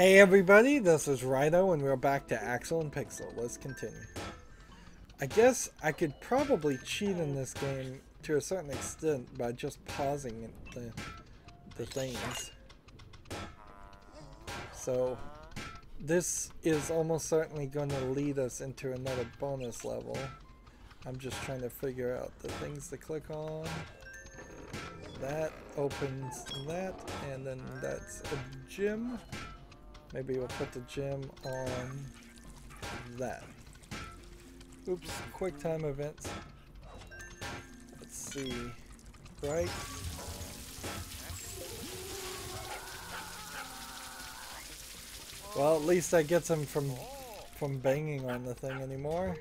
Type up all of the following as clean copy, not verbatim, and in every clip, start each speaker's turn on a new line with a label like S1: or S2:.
S1: Hey everybody, this is Rydo and we're back to Axel and Pixel. Let's continue. I guess I could probably cheat in this game to a certain extent by just pausing the things. So this is almost certainly going to lead us into another bonus level. I'm just trying to figure out the things to click on. That opens that, and then that's a gym. Maybe we'll put the gym on that. Oops, quick time events. Let's see. Right. Well, at least that gets him from banging on the thing anymore.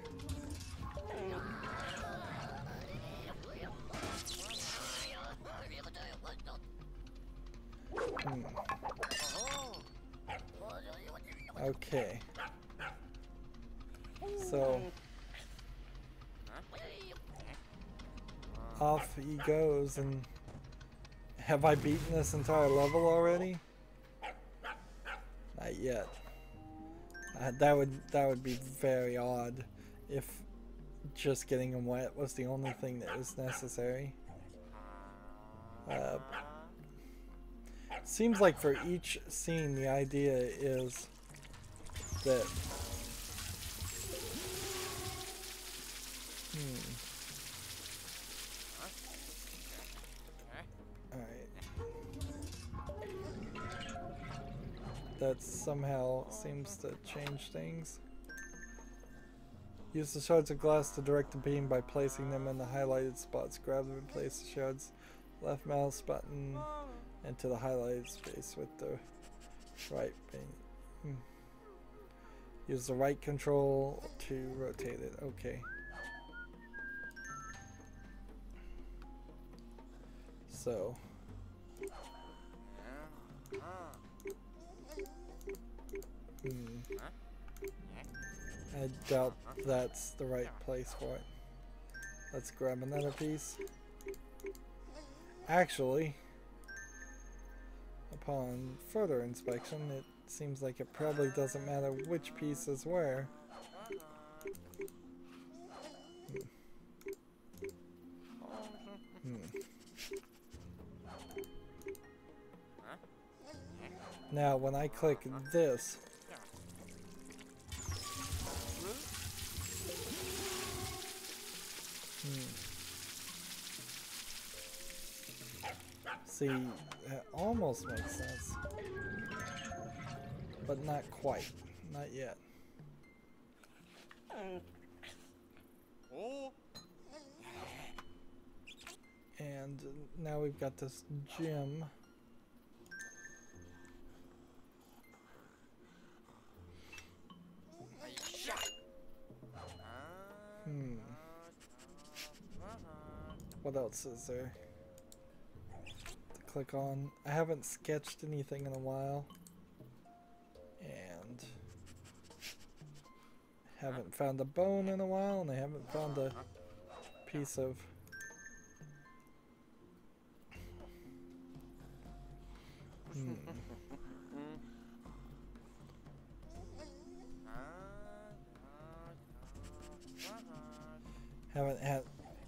S1: Okay. So off he goes, and have I beaten this entire level already? Not yet. That would be very odd if just getting him wet was the only thing that was necessary. Seems like for each scene the idea is that that somehow seems to change things. Use the shards of glass to direct the beam by placing them in the highlighted spots. Grab them and place the shards left mouse button into the highlighted space with the right beam. Use the right control to rotate it. Okay. So I doubt that's the right place for it. Let's grab another piece. Actually, upon further inspection, it seems like it probably doesn't matter which piece is where. Now, when I click this, see, that almost makes sense, but not quite, not yet. And now we've got this gym. What else is there to click on? I haven't sketched anything in a while, and haven't found a bone in a while, and I haven't found a piece of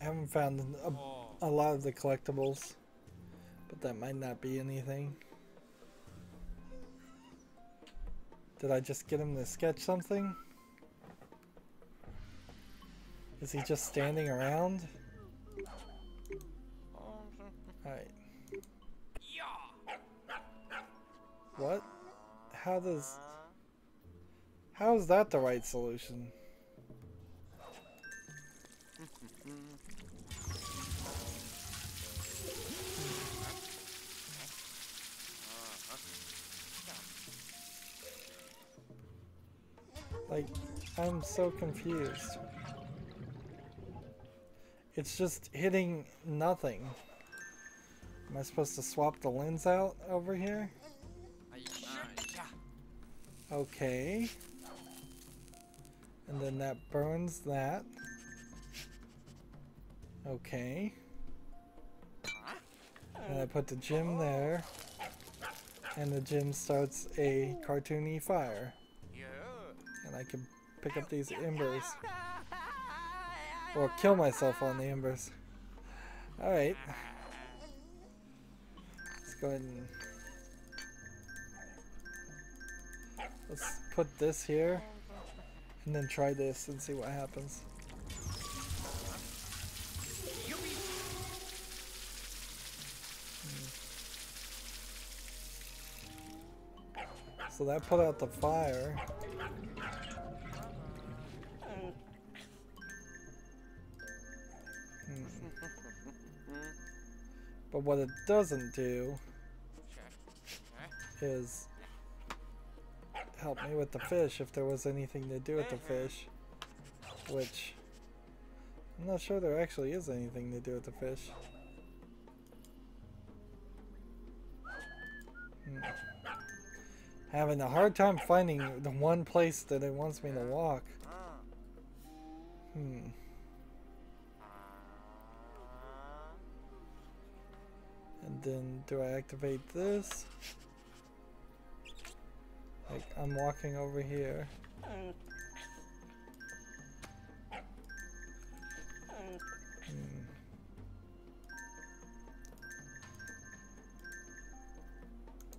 S1: haven't found a lot of the collectibles, but that might not be anything. Did I just get him to sketch something? Is he just standing around? Alright. What? How is that the right solution? Like, I'm so confused. It's just hitting nothing. Am I supposed to swap the lens out over here? Okay. And then that burns that. Okay. And I put the gem there. And the gym starts a cartoony fire. And I can pick up these embers. Or kill myself on the embers. Alright. Let's go ahead and... let's put this here. And then try this and see what happens. So that put out the fire. But what it doesn't do is help me with the fish if there was anything to do with the fish. Which I'm not sure there actually is anything to do with the fish. Having a hard time finding the one place that it wants me to walk. And then do I activate this? Like I'm walking over here.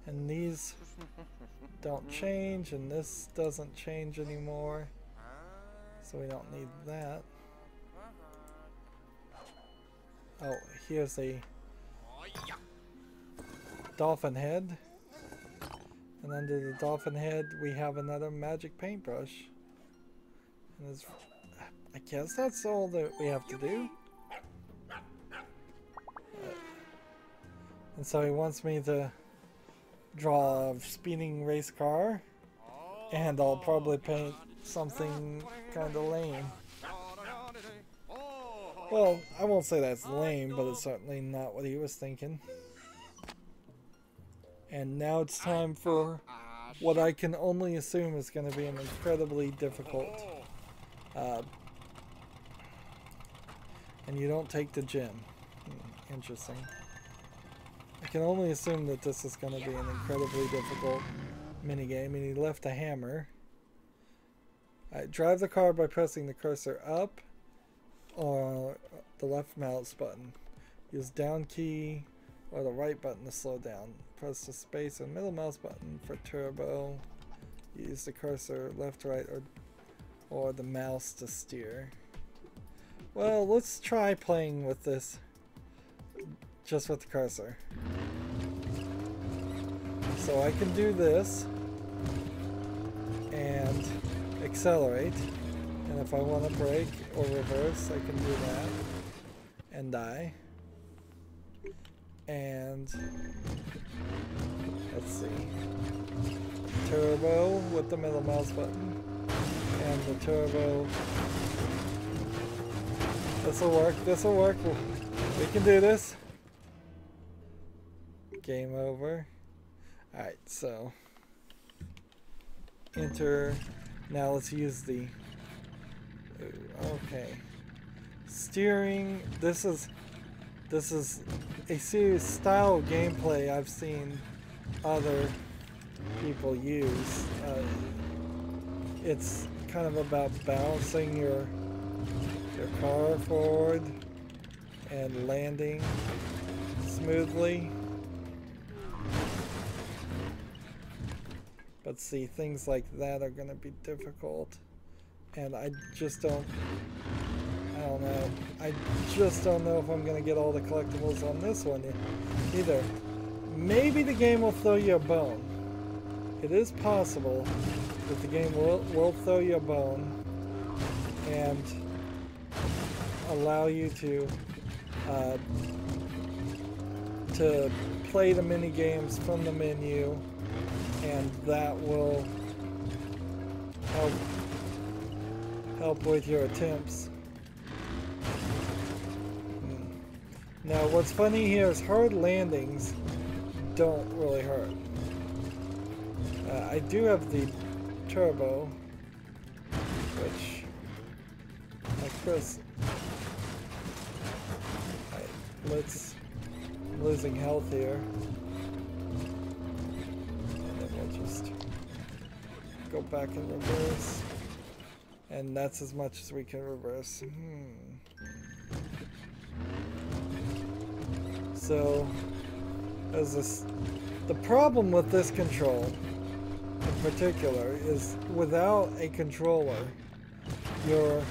S1: And these don't change, and this doesn't change anymore, so we don't need that. Oh, here's a dolphin head, and under the dolphin head we have another magic paintbrush, and I guess that's all that we have to do. And so he wants me to draw a speeding race car, and I'll probably paint something kind of lame. Well, I won't say that's lame, but it's certainly not what he was thinking. And now it's time for what I can only assume is going to be an incredibly difficult. And you don't take the gym. Interesting. I can only assume that this is going to be an incredibly difficult minigame, and he left a hammer. Drive the car by pressing the cursor up or the left mouse button. Use down key or the right button to slow down. Press the space and middle mouse button for turbo. Use the cursor left, right, or the mouse to steer. Well, let's try playing with this just with the cursor. So I can do this and accelerate, and if I want to brake or reverse, I can do that and die. And let's see, turbo with the middle mouse button, and the turbo. This'll work, this'll work. We can do this. Game over. Alright, so enter. Now let's use the okay. Steering. This is a serious style of gameplay I've seen other people use. It's kind of about balancing your car forward and landing smoothly. But see, things like that are going to be difficult, and I just don't know. I just don't know if I'm going to get all the collectibles on this one either. Maybe the game will throw you a bone. It is possible that the game will throw you a bone and allow you to play the mini games from the menu, and that will help with your attempts. Now what's funny here is hard landings don't really hurt. I do have the turbo, which like this. I'm losing health here. go back in reverse. And that's as much as we can reverse. So, as this, the problem with this control in particular is without a controller, you're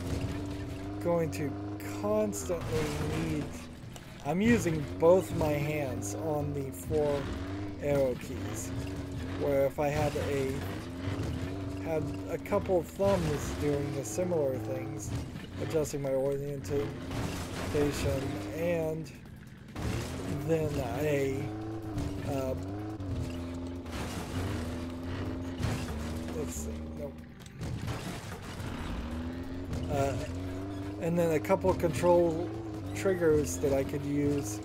S1: going to constantly need... I'm using both my hands on the 4 arrow keys, where if I had a couple of thumbs doing the similar things, adjusting my orientation, and then let's see, nope. And then a couple of control triggers that I could use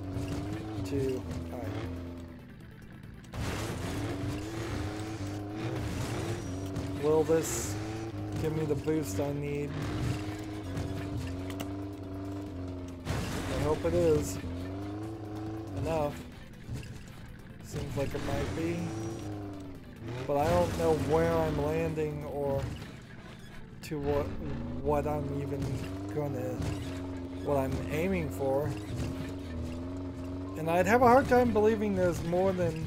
S1: to... Alright. Will this give me the boost I need? I hope it is. Enough. Seems like it might be. But I don't know where I'm landing or to what I'm even gonna... what I'm aiming for. And I'd have a hard time believing there's more than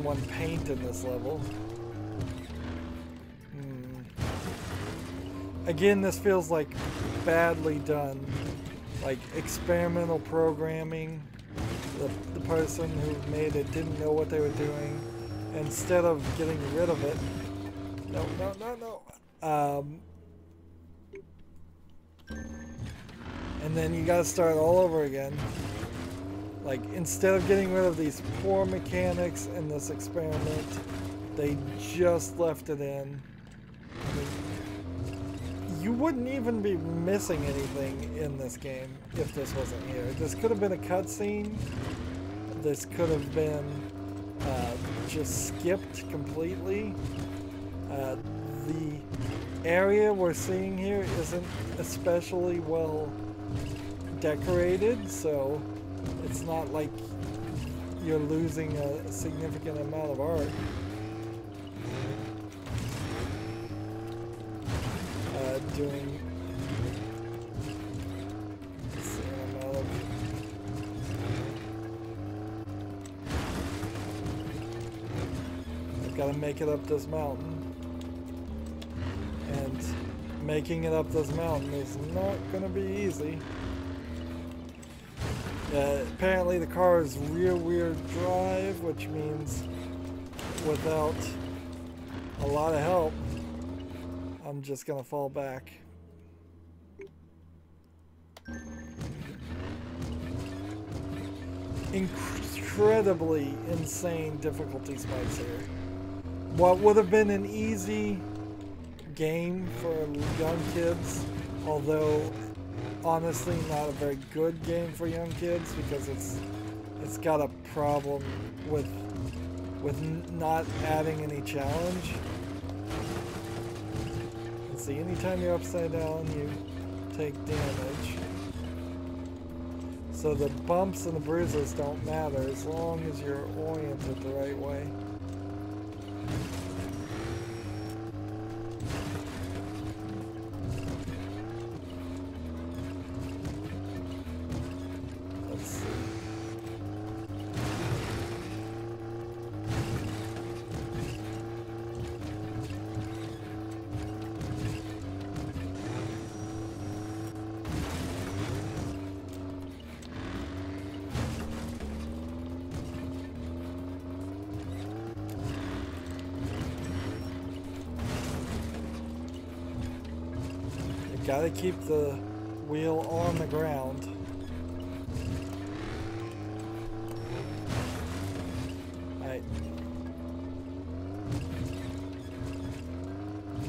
S1: one paint in this level. Again, this feels like badly done, like experimental programming. The person who made it didn't know what they were doing. Instead of getting rid of it, no. And then you gotta start all over again. Like, instead of getting rid of these poor mechanics in this experiment, they just left it in. I mean, you wouldn't even be missing anything in this game if this wasn't here. This could have been a cutscene. This could have been just skipped completely. The area we're seeing here isn't especially well decorated, so it's not like you're losing a significant amount of art. Doing the same amount of... I've got to make it up this mountain. And making it up this mountain is not going to be easy. Apparently the car is rear-wheel drive, which means without a lot of help, I'm just going to fall back. Incredibly insane difficulty spikes here. What would have been an easy game for young kids, although honestly not a very good game for young kids because it's got a problem with not adding any challenge. And see, anytime you're upside down, you take damage. So the bumps and the bruises don't matter as long as you're oriented the right way. Gotta keep the wheel on the ground. Alright.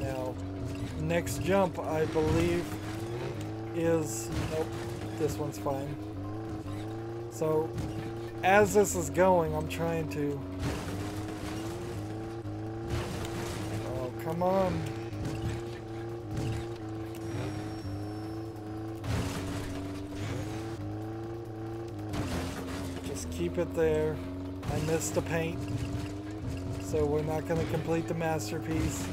S1: Now, next jump, I believe, is... Nope, this one's fine. So, as this is going, I'm trying to... Oh, come on. Keep it there. I missed the paint. So we're not going to complete the masterpiece.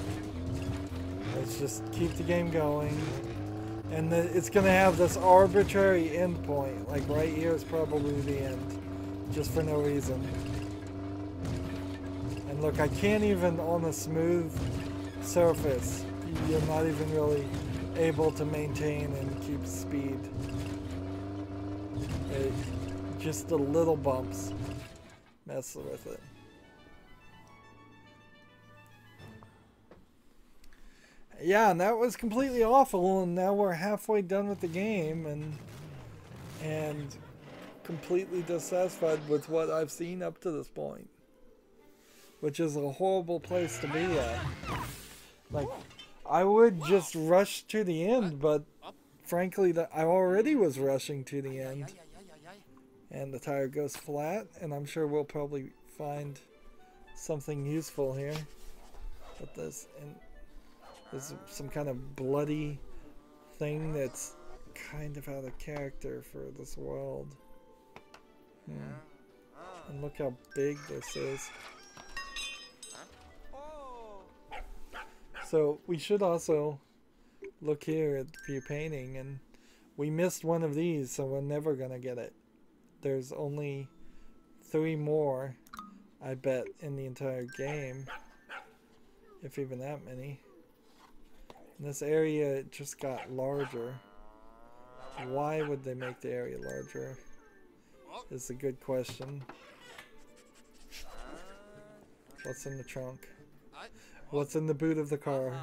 S1: Let's just keep the game going. And it's going to have this arbitrary endpoint. Like right here is probably the end. Just for no reason. And look, I can't even on a smooth surface. You're not even really able to maintain and keep speed. Just the little bumps mess with it. Yeah, and that was completely awful, and now we're halfway done with the game, and completely dissatisfied with what I've seen up to this point, which is a horrible place to be at. Like, I would just rush to the end, but frankly, I already was rushing to the end, and the tire goes flat, and I'm sure we'll probably find something useful here. But there's some kind of bloody thing that's kind of out of character for this world. And look how big this is. So we should also look here at the view painting, and we missed one of these, so we're never gonna get it. There's only 3 more, I bet, in the entire game, if even that many. And this area just got larger. Why would they make the area larger? Is a good question. What's in the trunk? What's in the boot of the car?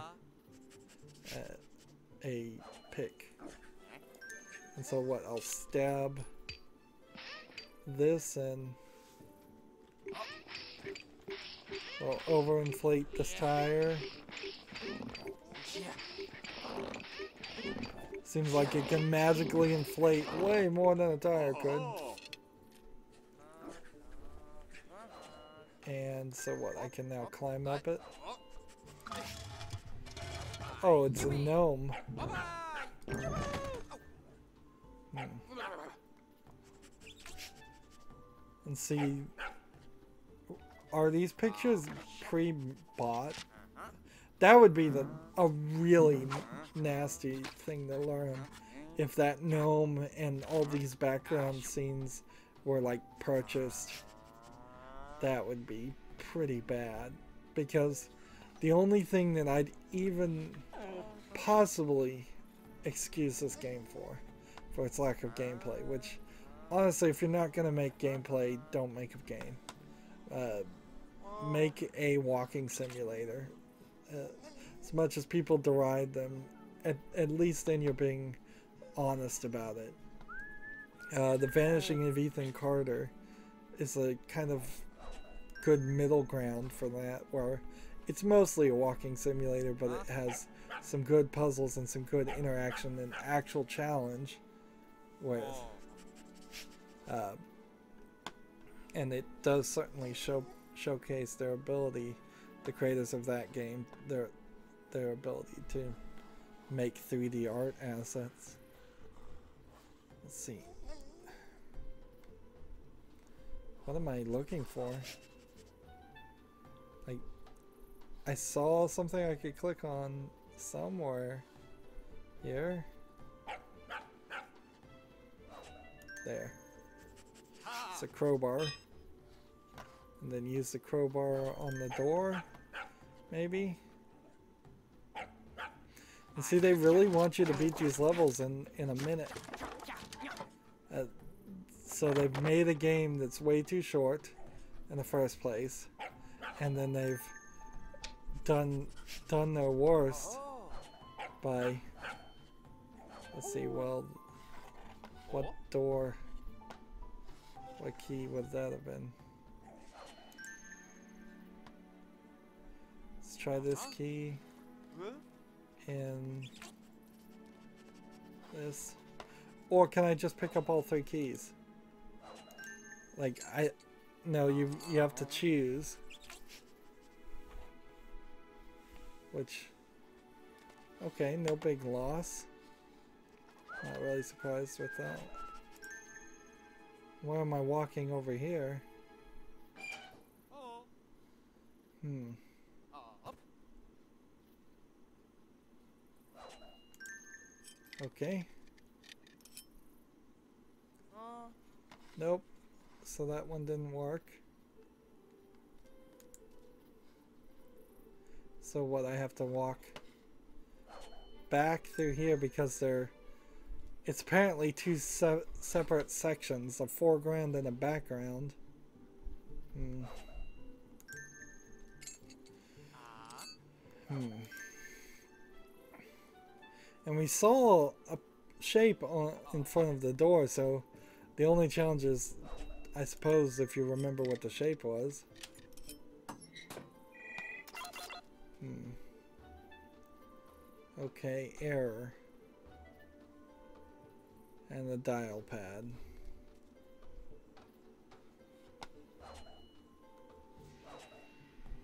S1: A pick. And so what? I'll stab this and I'll overinflate this tire. Seems like it can magically inflate way more than a tire could. And so what? I can now climb up it. Oh, it's a gnome. And see, are these pictures pre-bought? That would be a really nasty thing to learn, if that gnome and all these background scenes were like purchased. That would be pretty bad, because the only thing that I'd even possibly excuse this game for its lack of gameplay, which honestly, if you're not going to make gameplay, don't make a game. Make a walking simulator. As much as people deride them, at least then you're being honest about it. The Vanishing of Ethan Carter is a kind of good middle ground for that, where it's mostly a walking simulator, but it has some good puzzles and some good interaction and actual challenge with. And it does certainly showcase their ability, the creators of that game, their ability to make 3D art assets. Let's see. What am I looking for? Like, I saw something I could click on somewhere. Here? There. It's a crowbar. And then use the crowbar on the door, maybe? And see, they really want you to beat these levels in a minute. So they've made a game that's way too short in the first place, and then they've done their worst by, let's see, well, what door, what key would that have been? Let's try this key and this. Or can I just pick up all 3 keys? Like, no, you have to choose. Which, okay, no big loss. Not really surprised with that. Where am I walking over here? Hmm. Okay. Nope. So that one didn't work. So what, I have to walk back through here because it's apparently two separate sections, a foreground and a background. Hmm. Hmm. And we saw a shape in front of the door, so the only challenge is, I suppose, if you remember what the shape was. Hmm. Okay, error. And the dial pad.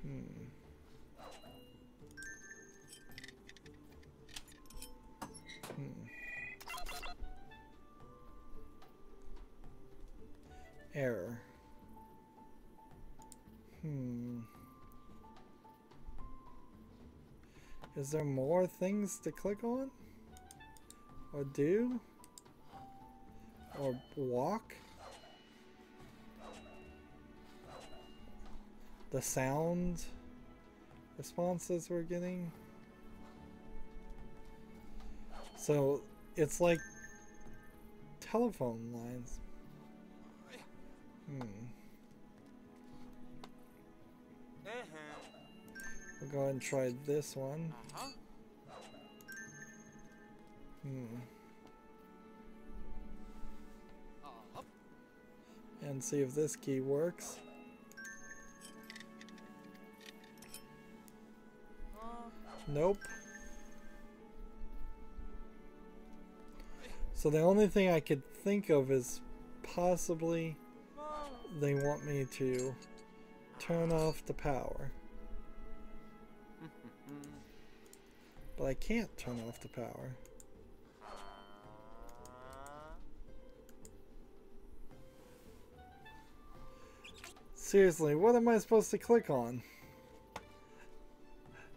S1: Hmm. Hmm. Error. Hmm. Is there more things to click on? Or do? Or walk? The sound responses we're getting? So it's like telephone lines. Hmm. We'll go ahead and try this one. Hmm. And see if this key works. Nope. So the only thing I could think of is possibly they want me to turn off the power. But I can't turn off the power. Seriously, what am I supposed to click on?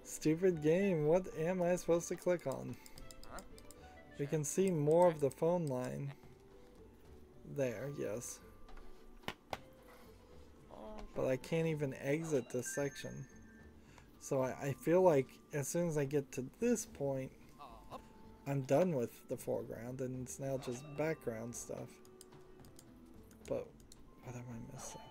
S1: Stupid game, what am I supposed to click on? We can see more of the phone line. There, yes. But I can't even exit this section. So I feel like as soon as I get to this point, I'm done with the foreground and it's now just background stuff. But what am I missing?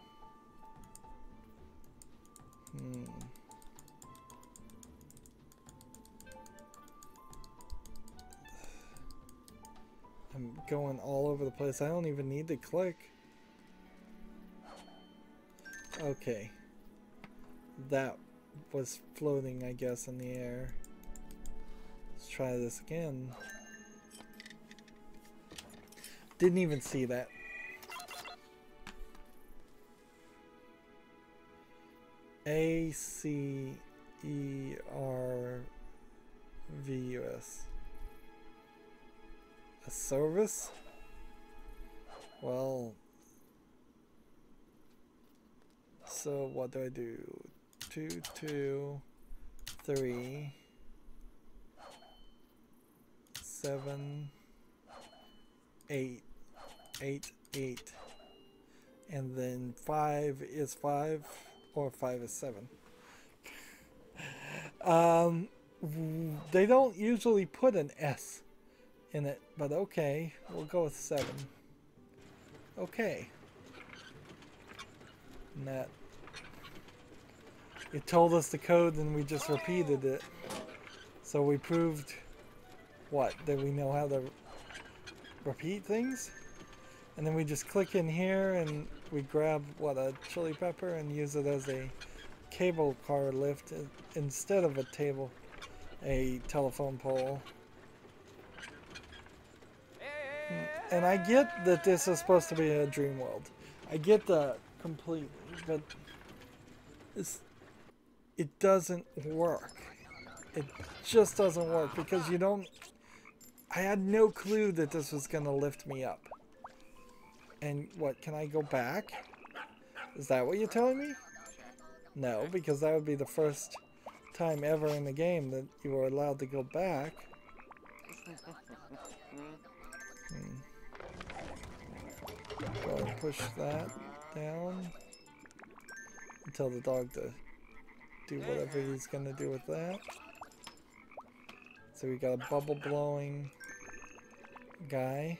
S1: I'm going all over the place. I don't even need to click. Okay. That was floating, I guess, in the air. Let's try this again. Didn't even see that. ACERVUS. A service? Well, so what do I do? 2, 2, 3, 7, 8, 8, 8, and then 5 is 5, or 5 is 7. They don't usually put an S in it, but okay, we'll go with 7. Okay. And that, it told us the code and we just repeated it. So we proved, what, that we know how to repeat things? And then we just click in here and we grab, what, a chili pepper and use it as a cable car lift instead of a telephone pole. And I get that this is supposed to be a dream world. I get that completely, but it doesn't work. It just doesn't work because you don't... I had no clue that this was going to lift me up. And what, can I go back? Is that what you're telling me? No, because that would be the first time ever in the game that you were allowed to go back. Go ahead and push that down. And tell the dog to do whatever he's gonna do with that. So we got a bubble blowing guy.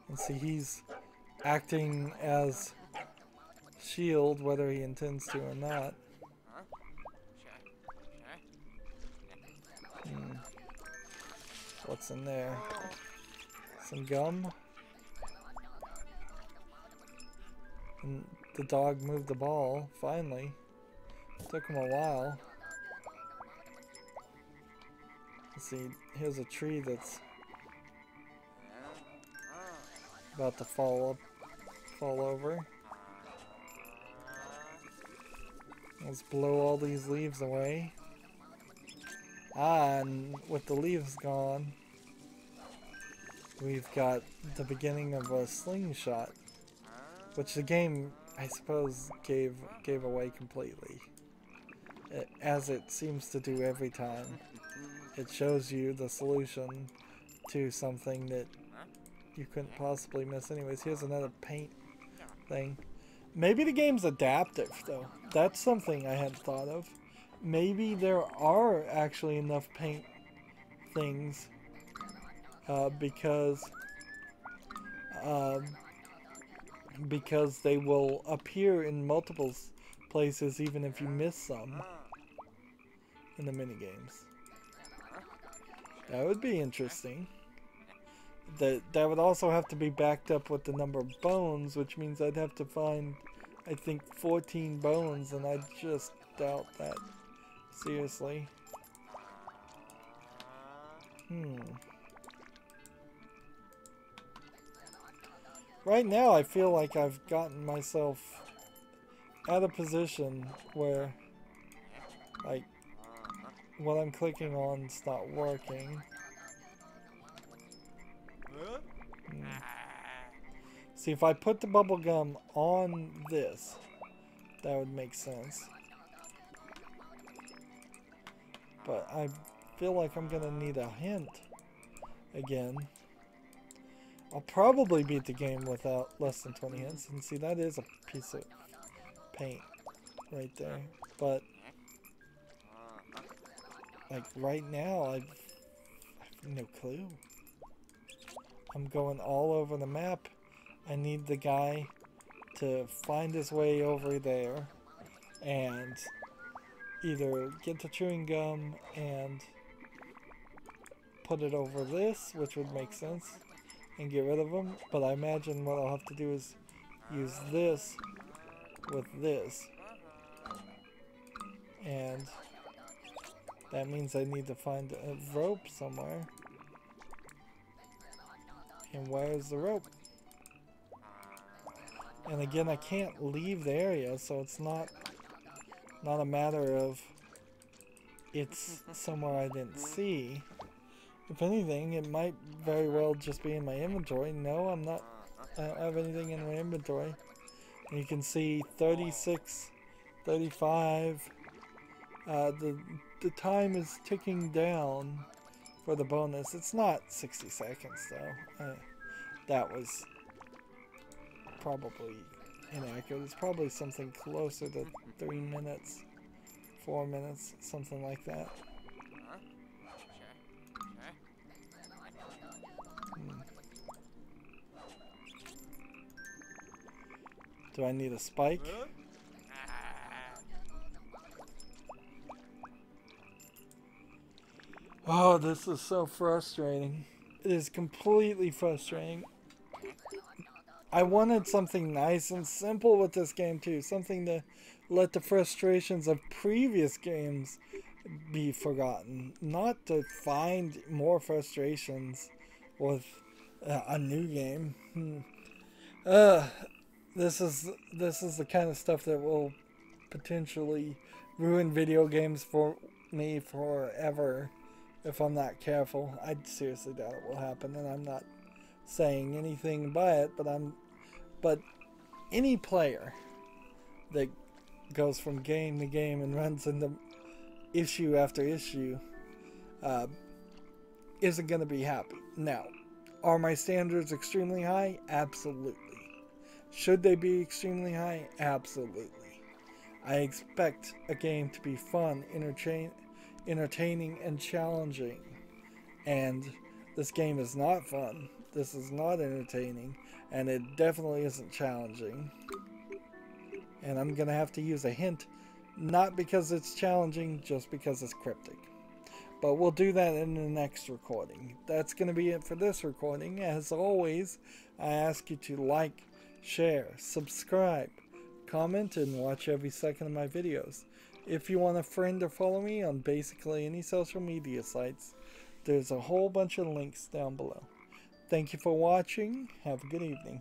S1: And see, he's acting as shield whether he intends to or not. What's in there? Some gum. And the dog moved the ball, finally. Took him a while. Let's see, here's a tree that's about to fall over. Let's blow all these leaves away. And with the leaves gone, we've got the beginning of a slingshot, which the game, I suppose, gave away completely, as it seems to do every time. It shows you the solution to something that you couldn't possibly miss. Anyways, here's another paint thing. Maybe the game's adaptive, though. That's something I hadn't thought of. Maybe there are actually enough paint things because they will appear in multiple places even if you miss some in the minigames. That would be interesting. That would also have to be backed up with the number of bones, which means I'd have to find, I think, 14 bones, and I just doubt that. Seriously. Right now I feel like I've gotten myself at a position where, like, what I'm clicking on is not working. See, if I put the bubble gum on this, that would make sense. But I feel like I'm gonna need a hint again. I'll probably beat the game without less than 20 hints. And see, that is a piece of paint right there. But like right now, I have no clue. I'm going all over the map. I need the guy to find his way over there and either get the chewing gum and put it over this, which would make sense, and get rid of him. But I imagine what I'll have to do is use this with this, and that means I need to find a rope somewhere. And where's the rope? And again, I can't leave the area, so it's not a matter of it's somewhere I didn't see. If anything, it might very well just be in my inventory. No, I'm not. I don't have anything in my inventory. And you can see 36, 35. The time is ticking down for the bonus. It's not 60 seconds though. That was probably inaccurate. It's probably something closer to 3 minutes, 4 minutes, something like that. Do I need a spike? Oh, this is so frustrating. It is completely frustrating. I wanted something nice and simple with this game too. Something to let the frustrations of previous games be forgotten. Not to find more frustrations with a new game. This is the kind of stuff that will potentially ruin video games for me forever if I'm not careful. I seriously doubt it will happen, and I'm not saying anything by it, but I'm But any player that goes from game to game and runs into issue after issue isn't going to be happy. Now, are my standards extremely high? Absolutely. Should they be extremely high? Absolutely. I expect a game to be fun, entertaining, and challenging. And this game is not fun. This is not entertaining. And it definitely isn't challenging. And I'm going to have to use a hint. Not because it's challenging, just because it's cryptic. But we'll do that in the next recording. That's going to be it for this recording. As always, I ask you to like, share, subscribe, comment, and watch every second of my videos. If you want a friend or follow me on basically any social media sites, there's a whole bunch of links down below. Thank you for watching. Have a good evening.